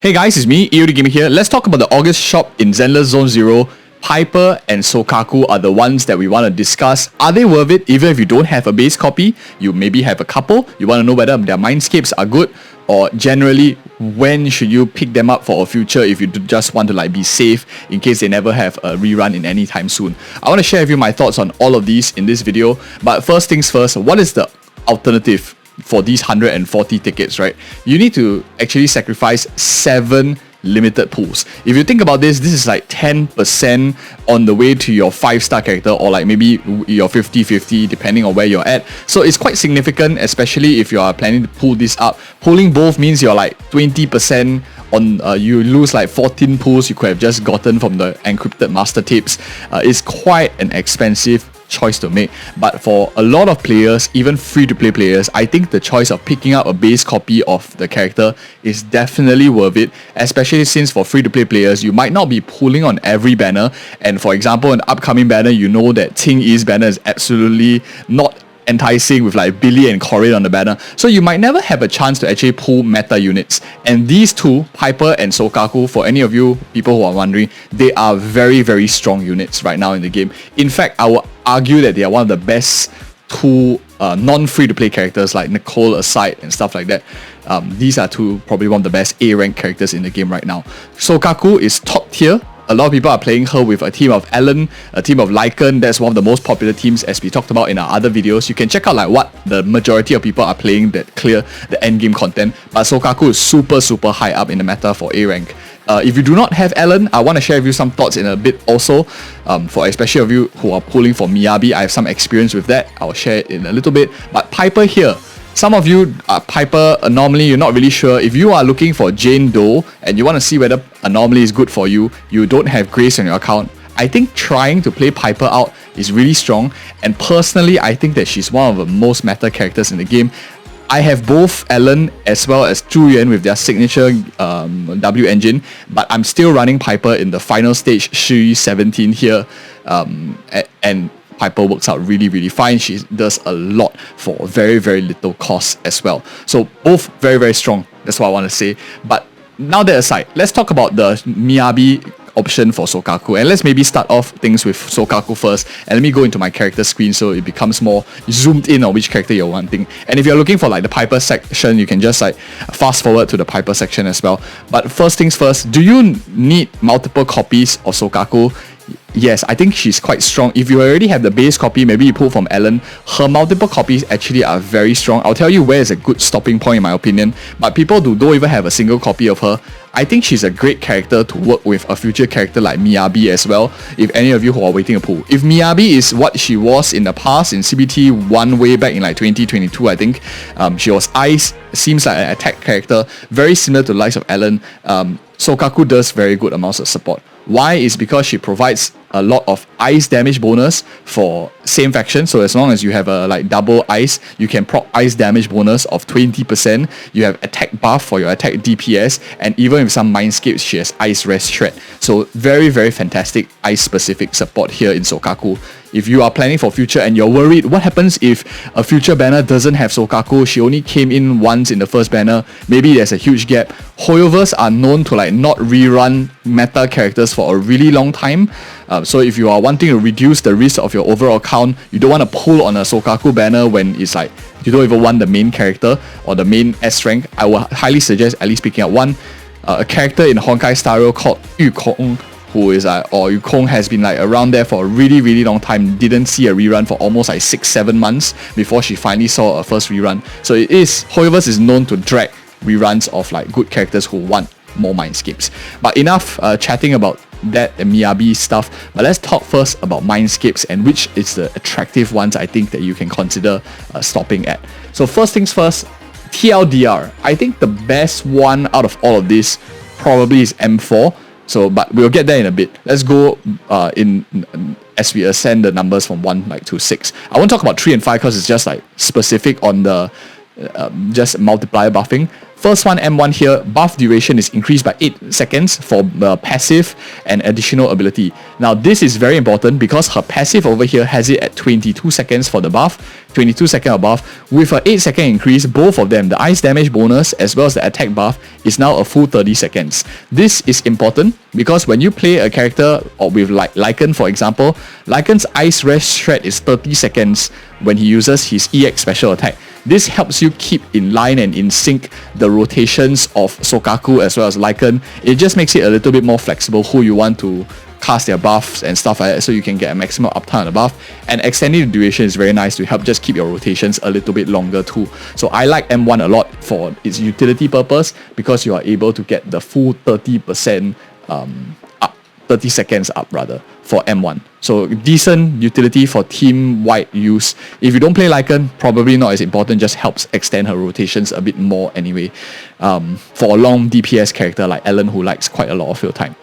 Hey guys, it's me, EODGamer here. Let's talk about the August shop in Zenless Zone 0. Piper and Soukaku are the ones that we want to discuss. Are they worth it? Even if you don't have a base copy, you maybe have a couple. You want to know whether their Mindscapes are good, or generally, when should you pick them up for a future if you just want to be safe in case they never have a rerun in any time soon. I want to share with you my thoughts on all of these in this video. But first things first, what is the alternative for these 140 tickets, right? You need to actually sacrifice 7 limited pools. If you think about this is like 10% on the way to your 5-star character, or like maybe your 50-50 depending on where you're at. So it's quite significant, especially if you are planning to pull this up. Pulling both means you're like 20% on, you lose like 14 pools you could have just gotten from the encrypted master tapes. It's quite an expensive choice to make, but for a lot of players, even free-to-play players, I think the choice of picking up a base copy of the character is definitely worth it, especially since for free-to-play players, you might not be pulling on every banner, and for example, an upcoming banner, you know that Ting Yi's banner is absolutely not enticing with like Billy and Corin on the banner, so you might never have a chance to actually pull meta units. And these two, Piper and Soukaku, for any of you people who are wondering, they are very, very strong units right now in the game. In fact, I will argue that they are one of the best two non-free-to-play characters, like Nicole aside and stuff like that. These are two probably one of the best A-rank characters in the game right now. Soukaku is top tier. A lot of people are playing her with a team of Ellen, a team of Lycan. That's one of the most popular teams, as we talked about in our other videos. You can check out like what the majority of people are playing that clear the end game content. But Soukaku is super high up in the meta for A rank. If you do not have Ellen, I want to share with you some thoughts in a bit also. For especially of you who are pulling for Miyabi, I have some experience with that. I'll share it in a little bit. But Piper here, some of you are Piper Anomaly, you're not really sure. If you are looking for Jane Doe and you want to see whether Anomaly is good for you, you don't have Grace on your account, I think trying to play Piper out is really strong. And personally, I think that she's one of the most meta characters in the game. I have both Ellen as well as Zhu Yuan with their signature W engine, but I'm still running Piper in the final stage, Shi 17 here, and Piper works out really fine. She does a lot for very little cost as well. So both very strong. That's what I want to say. But now that aside, let's talk about the Miyabi option for Soukaku, and let's maybe start off things with Soukaku first, and let me go into my character screen so it becomes more zoomed in on which character you're wanting. And if you're looking for like the Piper section, you can just like fast forward to the Piper section as well. But first things first, do you need multiple copies of Soukaku? Yes, I think she's quite strong. If you already have the base copy, maybe you pull from Ellen, her multiple copies actually are very strong. I'll tell you where is a good stopping point in my opinion, but people who don't even have a single copy of her, I think she's a great character to work with a future character like Miyabi as well, if any of you who are waiting a pull. If Miyabi is what she was in the past in CBT 1 way back in like 2022, I think, she was Ice, seems like an attack character, very similar to the likes of Ellen. Soukaku does very good amounts of support. Why? Is because she provides a lot of ice damage bonus for same faction. So as long as you have a like double ice, you can proc ice damage bonus of 20%. You have attack buff for your attack DPS, and even with some Mindscapes, she has ice rest shred. So very fantastic ice specific support here in Soukaku. If you are planning for future and you're worried, what happens if a future banner doesn't have Soukaku? She only came in once in the first banner. Maybe there's a huge gap. Hoyoverse are known to like not rerun meta characters for a really long time. So if you are wanting to reduce the risk of your overall count, you don't want to pull on a Soukaku banner when it's like you don't even want the main character or the main S rank, I would highly suggest at least picking up one. A character in Honkai Star Rail called Yukong, who is or Yukong has been like around there for a really long time, didn't see a rerun for almost like 6-7 months before she finally saw a first rerun. So Hoyoverse is known to drag reruns of like good characters who want more Mindscapes. But enough chatting about that and Miyabi stuff, but let's talk first about Mindscapes and which is the attractive ones I think that you can consider stopping at. So first things first, TLDR. I think the best one out of all of this probably is M4. So, but we'll get there in a bit. Let's go as we ascend the numbers from 1 to 6. I won't talk about 3 and 5 because it's just like specific on the just multiplier buffing. First one, M1 here, buff duration is increased by 8 seconds for passive and additional ability. Now this is very important because her passive over here has it at 22 seconds for the buff, 22 second of buff. With a 8 second increase, both of them, the ice damage bonus as well as the attack buff, is now a full 30 seconds. This is important because when you play a character or with like Lycan, for example, Lycan's ice rest shred is 30 seconds when he uses his EX special attack. This helps you keep in line and in sync the rotations of Soukaku as well as Lycan. It just makes it a little bit more flexible who you want to cast their buffs and stuff like that, so you can get a maximum uptime on the buff. And extending the duration is very nice to help just keep your rotations a little bit longer too. So I like M1 a lot for its utility purpose because you are able to get the full 30% up, 30 seconds up rather, for M1. So decent utility for team-wide use. If you don't play Lycan, probably not as important, just helps extend her rotations a bit more anyway. For a long DPS character like Ellen who likes quite a lot of field time.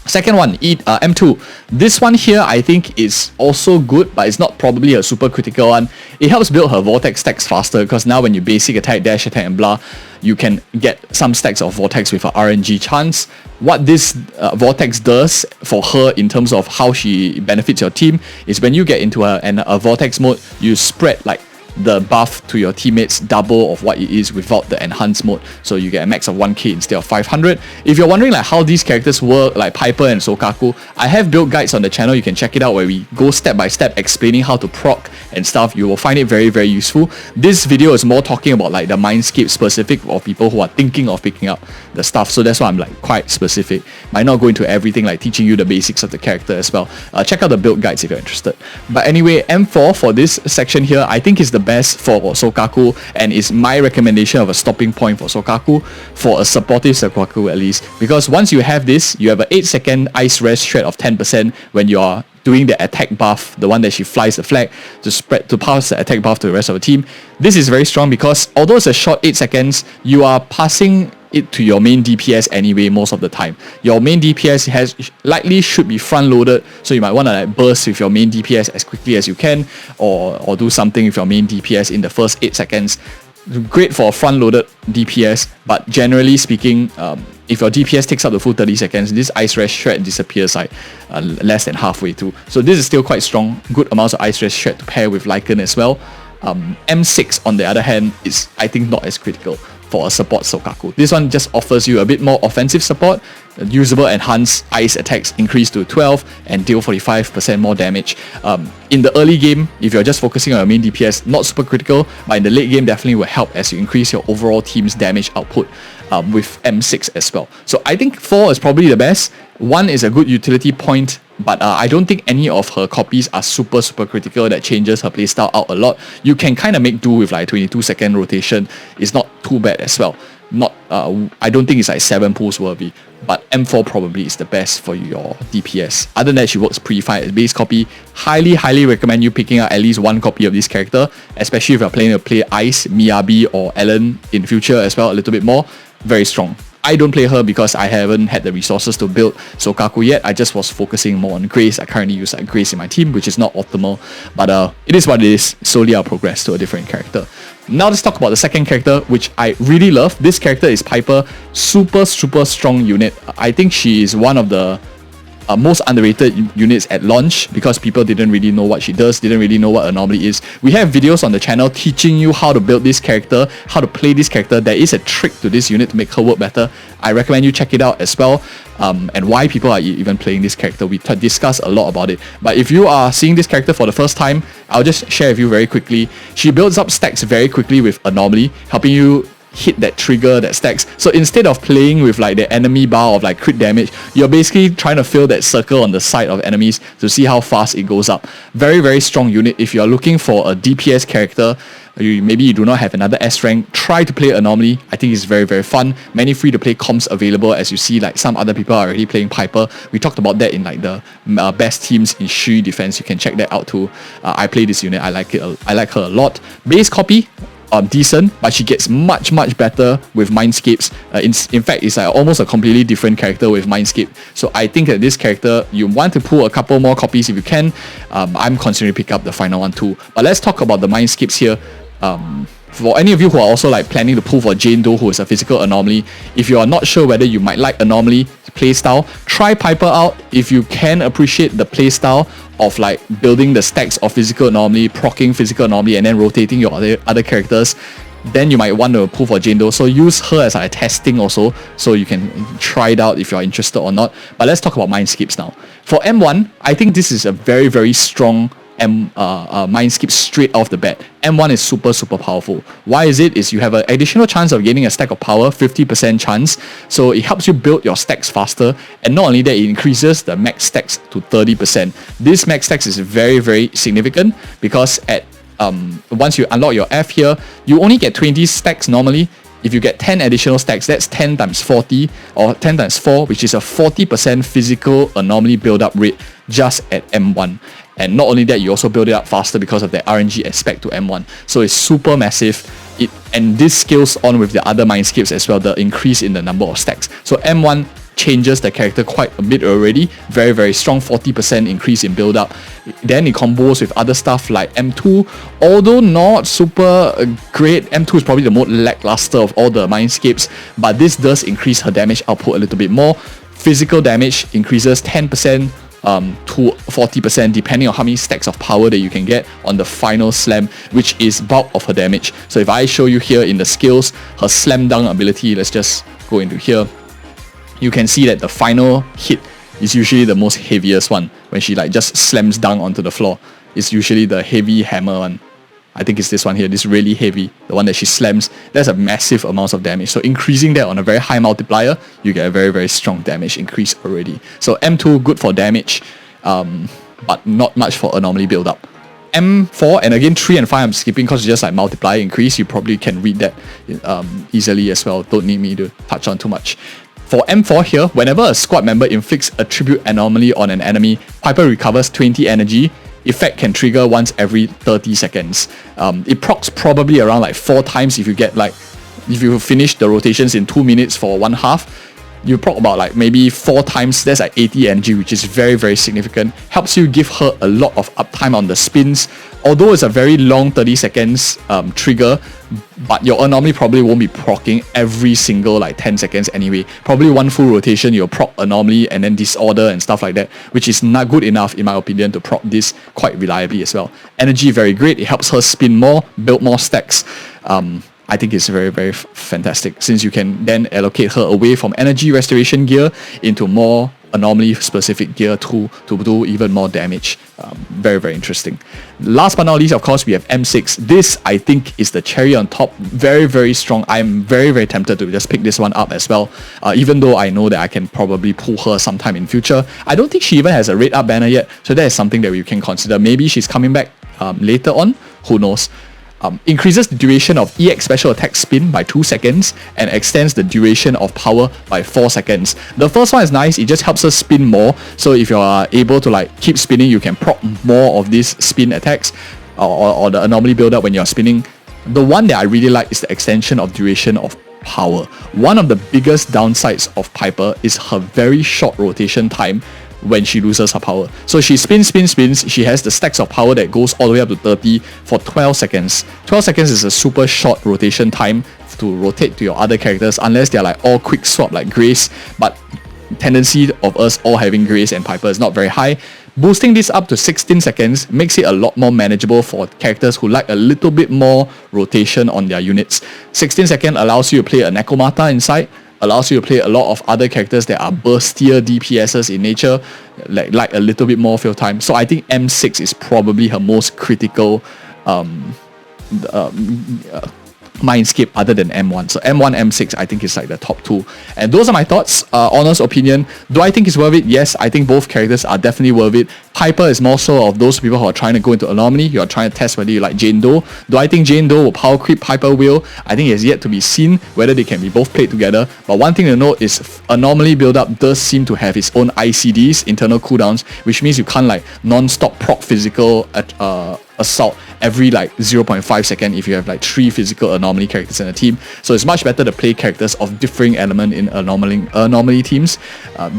Second one, M2. This one here I think is also good, but it's not probably a super critical one. It helps build her Vortex stacks faster because now when you basic attack, dash attack and blah, you can get some stacks of Vortex with her RNG chance. What this Vortex does for her in terms of how she benefits your team is when you get into a Vortex mode, you spread like the buff to your teammates double of what it is without the enhanced mode, so you get a max of 1k instead of 500. If you're wondering like how these characters work, like Piper and Soukaku, I have build guides on the channel. You can check it out where we go step by step explaining how to proc and stuff. You will find it very, very useful. This video is more talking about like the Mindscape specific of people who are thinking of picking up the stuff, so that's why I'm like quite specific. Might not go into everything, like teaching you the basics of the character as well. Check out the build guides if you're interested. But anyway, M4 for this section here I think is the best for Soukaku, and is my recommendation of a stopping point for Soukaku, for a supportive Soukaku at least, because once you have this, you have an 8 second ice rest shred of 10% when you are doing the attack buff, the one that she flies the flag to pass the attack buff to the rest of the team. This is very strong because although it's a short 8 seconds, you are passing it to your main DPS anyway most of the time. Your main DPS likely should be front loaded, so you might want to like burst with your main DPS as quickly as you can, or do something with your main DPS in the first 8 seconds. Great for a front loaded DPS, but generally speaking, if your DPS takes up the full 30 seconds, this ice rest shred disappears like less than halfway through. So this is still quite strong, good amounts of ice rest shred to pair with Lycan as well. M6 on the other hand is I think not as critical for a support Soukaku. This one just offers you a bit more offensive support. Usable enhanced ice attacks increase to 12 and deal 45% more damage. In the early game, if you're just focusing on your main DPS, not super critical, but in the late game definitely will help as you increase your overall team's damage output with M6 as well. So I think 4 is probably the best. 1 is a good utility point, but I don't think any of her copies are super critical that changes her playstyle out a lot. You can kind of make do with like 22 second rotation. It's not too bad as well. Not I don't think it's like 7 pulls worthy, but M4 probably is the best for your DPS. Other than that, she works pretty fine as base copy. Highly recommend you picking up at least 1 copy of this character, especially if you're planning to play Ice, Miyabi or Ellen in future as well a little bit more. Very strong. I don't play her because I haven't had the resources to build Soukaku yet. I just was focusing more on Grace. I currently use like Grace in my team, which is not optimal, but it is what it is. Slowly I'll progress to a different character. Now let's talk about the second character, which I really love. This character is Piper. Super strong unit. I think she is one of the most underrated units at launch because people didn't really know what she does, didn't really know what anomaly is. We have videos on the channel teaching you how to build this character, how to play this character. There is a trick to this unit to make her work better. I recommend you check it out as well, and why people are even playing this character. We discuss a lot about it. But if you are seeing this character for the first time, I'll just share with you very quickly. She builds up stacks very quickly with anomaly, helping you hit that trigger that stacks. So instead of playing with like the enemy bar of like crit damage, you're basically trying to fill that circle on the side of enemies to see how fast it goes up. Very strong unit. If you're looking for a DPS character, maybe you do not have another S rank, try to play Anomaly. I think it's very fun. Many free to play comps available, as you see like some other people are already playing Piper. We talked about that in like the best teams in Shui defense. You can check that out too. I play this unit. I like it. I like her a lot. Base copy, decent, but she gets much better with Mindscapes. In fact, it's like almost a completely different character with Mindscape. So I think that this character, you want to pull a couple more copies if you can. I'm considering pick up the final one too. But let's talk about the Mindscapes here. For any of you who are also like planning to pull for Jane Doe, who is a physical anomaly, if you are not sure whether you might like anomaly playstyle, try Piper out. If you can appreciate the playstyle of like building the stacks of physical anomaly, proccing physical anomaly, and then rotating your other characters, then you might want to pull for Jane Doe. So use her as a testing also, so you can try it out if you're interested or not. But let's talk about Mindscapes now. For M1, I think this is a very, very strong Mindscape straight off the bat. M1 is super powerful. Why is it? Is you have an additional chance of gaining a stack of power, 50% chance. So it helps you build your stacks faster. And not only that, it increases the max stacks to 30%. This max stacks is very, very significant because at once you unlock your F here, you only get 20 stacks normally. If you get 10 additional stacks, that's 10 times 40 or 10 times 4, which is a 40% physical anomaly build-up rate just at M1. And not only that, you also build it up faster because of the RNG aspect to M1. So it's super massive. And this scales on with the other Mindscapes as well, the increase in the number of stacks. So M1 changes the character quite a bit already. Very, very strong 40% increase in build-up. Then it combos with other stuff like M2. Although not super great, M2 is probably the most lackluster of all the Mindscapes, but this does increase her damage output a little bit more. Physical damage increases 10% to 40% depending on how many stacks of power that you can get on the final slam, which is bulk of her damage. So if I show you here in the skills, her slam down ability, let's just go into here. You can see that the final hit is usually the most heaviest one. When she like just slams down onto the floor, it's usually the heavy hammer one. I think it's this one here, this really heavy, the one that she slams. That's a massive amount of damage. So increasing that on a very high multiplier, you get a very, very strong damage increase already. So M2, good for damage, but not much for anomaly build-up. M4, and again 3 and 5 I'm skipping because it's just like multiplier increase. You probably can read that easily as well. Don't need me to touch on too much. For M4 here, whenever a squad member inflicts a tribute anomaly on an enemy, Piper recovers 20 energy. Effect can trigger once every 30 seconds. It procs probably around like 4 times if you get like, if you finish the rotations in 2 minutes for one half, you proc about like maybe 4 times, that's like 80 energy, which is very, very significant. Helps you give her a lot of uptime on the spins. Although it's a very long 30 seconds trigger, but your anomaly probably won't be proccing every single like 10 seconds anyway. Probably one full rotation, you'll proc anomaly and then disorder and stuff like that, which is not good enough in my opinion to proc this quite reliably as well. Energy very great, it helps her spin more, build more stacks. I think it's very, very fantastic since you can then allocate her away from energy restoration gear into more anomaly specific gear to do even more damage. Very, very interesting. Last but not least, of course, we have M6. This, I think, is the cherry on top. Very, very strong. I'm very, very tempted to just pick this one up as well. Even though I know that I can probably pull her sometime in future. I don't think she even has a red up banner yet. So that is something that we can consider. Maybe she's coming back later on. Who knows? Increases the duration of EX special attack spin by 2 seconds and extends the duration of power by 4 seconds. The first one is nice, it just helps us spin more. So if you are able to like keep spinning, you can proc more of these spin attacks or the anomaly build-up when you're spinning. The one that I really like is the extension of duration of power. One of the biggest downsides of Piper is her very short rotation time when she loses her power. So she spins, she has the stacks of power that goes all the way up to 30 for 12 seconds. 12 seconds is a super short rotation time to rotate to your other characters unless they're like all quick swap like Grace, but tendency of us all having Grace and Piper is not very high. Boosting this up to 16 seconds makes it a lot more manageable for characters who like a little bit more rotation on their units. 16 seconds allows you to play a Nekomata inside, allows you to play a lot of other characters that are burstier DPSs in nature, like a little bit more field time. So I think M6 is probably her most critical Mindscape other than M1. So M1, M6 I think is like the top 2. And those are my thoughts, honest opinion. Do I think it's worth it? Yes, I think both characters are definitely worth it. Piper is more so of those people who are trying to go into anomaly. You are trying to test whether you like Jane Doe. Do I think Jane Doe will power creep? Piper will. I think it's yet to be seen whether they can be both played together. But one thing to note is anomaly build-up does seem to have its own ICDs, internal cooldowns, which means you can't like non-stop proc physical assault every like 0.5 seconds if you have like 3 physical anomaly characters in a team. So it's much better to play characters of differing element in anomaly teams.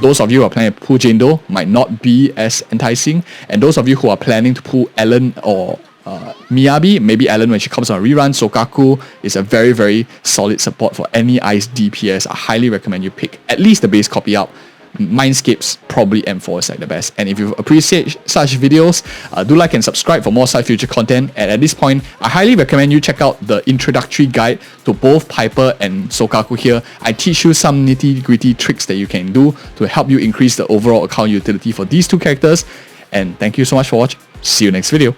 Those of you who are planning to pull Jane Doe might not be as enticing, and those of you who are planning to pull Ellen or Miyabi, maybe Ellen when she comes on a rerun. Soukaku is a very, very solid support for any ice DPS. I highly recommend you pick at least the base copy up. Mindscape's probably M4 is like the best. And if you appreciate such videos, do like and subscribe for more side future content. And at this point, I highly recommend you check out the introductory guide to both Piper and Soukaku here. I teach you some nitty-gritty tricks that you can do to help you increase the overall account utility for these two characters. And thank you so much for watching. See you next video.